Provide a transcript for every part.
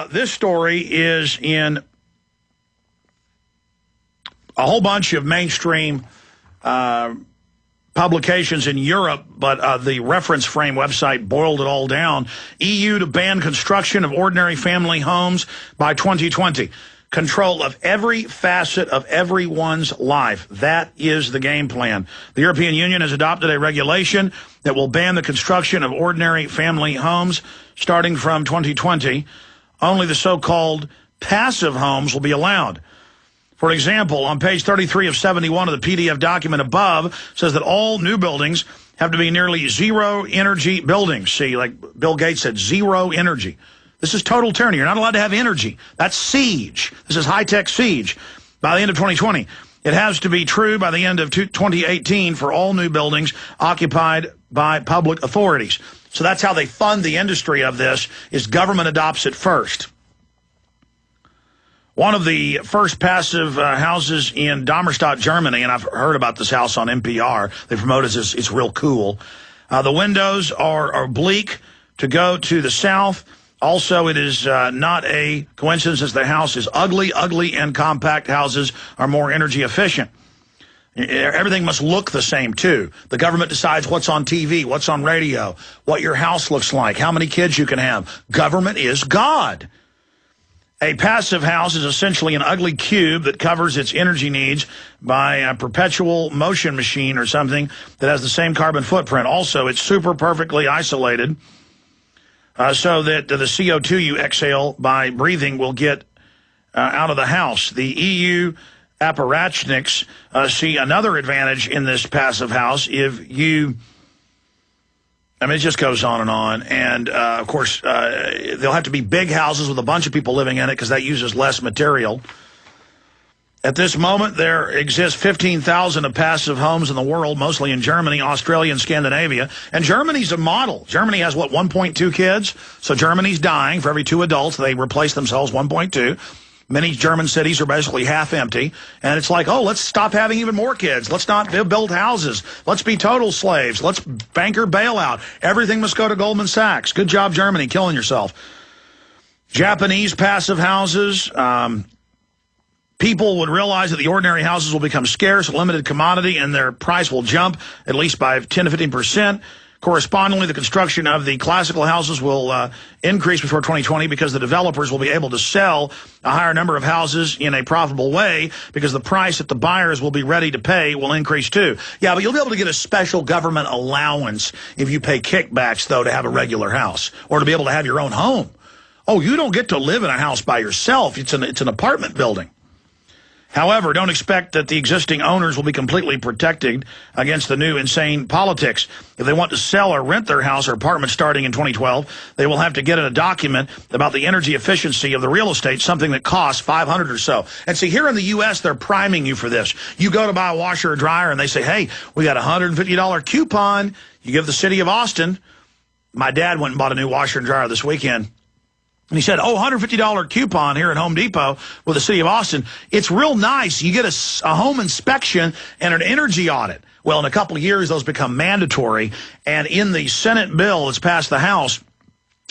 This story is in a whole bunch of mainstream publications in Europe, but the reference frame website boiled it all down. EU to ban construction of ordinary family homes by 2020. Control of every facet of everyone's life. That is the game plan. The European Union has adopted a regulation that will ban the construction of ordinary family homes starting from 2020. Only the so-called passive homes will be allowed. For example, on page 33 of 71 of the PDF document above says that all new buildings have to be nearly zero energy buildings. See, like Bill Gates said, zero energy. This is total tyranny. You're not allowed to have energy. That's siege. This is high-tech siege. By the end of 2020, it has to be true by the end of 2018 for all new buildings occupied by public authorities. So that's how they fund the industry of this, is government adopts it first. One of the first passive houses in Darmstadt, Germany, and I've heard about this house on NPR. They promote it as it's real cool. The windows are oblique to go to the south. Also, it is not a coincidence as the house is ugly. Ugly and compact houses are more energy efficient. Everything must look the same, too. The government decides what's on TV, what's on radio, what your house looks like, how many kids you can have. Government is God. A passive house is essentially an ugly cube that covers its energy needs by a perpetual motion machine or something that has the same carbon footprint. Also, it's super perfectly isolated so that the CO2 you exhale by breathing will get out of the house. The EU apparatchiks see another advantage in this passive house. If you... I mean, it just goes on. And, of course, they'll have to be big houses with a bunch of people living in it because that uses less material. At this moment, there exists 15,000 of passive homes in the world, mostly in Germany, Australia, and Scandinavia. And Germany's a model. Germany has, what, 1.2 kids? So Germany's dying. For every 2 adults, they replace themselves 1.2. Many German cities are basically half empty. And it's like, oh, let's stop having even more kids. Let's not build houses. Let's be total slaves. Let's banker bailout. Everything must go to Goldman Sachs. Good job, Germany, killing yourself. Japanese passive houses. People would realize that the ordinary houses will become scarce, a limited commodity, and their price will jump at least by 10 to 15%. Correspondingly, the construction of the classical houses will increase before 2020 because the developers will be able to sell a higher number of houses in a profitable way because the price that the buyers will be ready to pay will increase too. Yeah, but you'll be able to get a special government allowance if you pay kickbacks, though, to have a regular house or to be able to have your own home. Oh, you don't get to live in a house by yourself. It's an apartment building. However, don't expect that the existing owners will be completely protected against the new insane politics. If they want to sell or rent their house or apartment starting in 2012, they will have to get a document about the energy efficiency of the real estate, something that costs $500 or so. And see, here in the U.S., they're priming you for this. You go to buy a washer or dryer, and they say, hey, we got a $150 coupon. You give the city of Austin. My dad went and bought a new washer and dryer this weekend. And he said, oh, $150 coupon here at Home Depot with the city of Austin. It's real nice. You get a home inspection and an energy audit. Well, in a couple of years, those become mandatory. And in the Senate bill that's passed the House,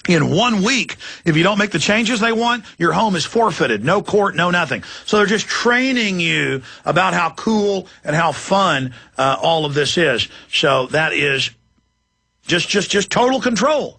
in 1 week, if you don't make the changes they want, your home is forfeited. No court, no nothing. So they're just training you about how cool and how fun all of this is. So that is just total control.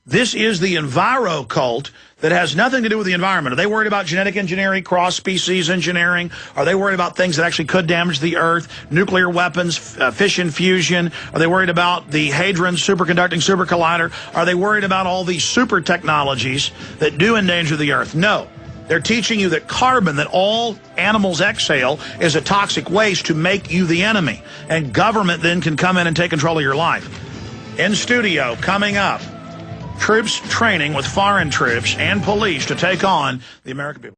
This is the enviro cult that has nothing to do with the environment. Are they worried about genetic engineering, cross-species engineering? Are they worried about things that actually could damage the Earth, nuclear weapons, fission fusion? Are they worried about the Hadron superconducting super collider? Are they worried about all these super technologies that do endanger the Earth? No. They're teaching you that carbon that all animals exhale is a toxic waste to make you the enemy. And government then can come in and take control of your life. In studio, coming up, troops training with foreign troops and police to take on the American people.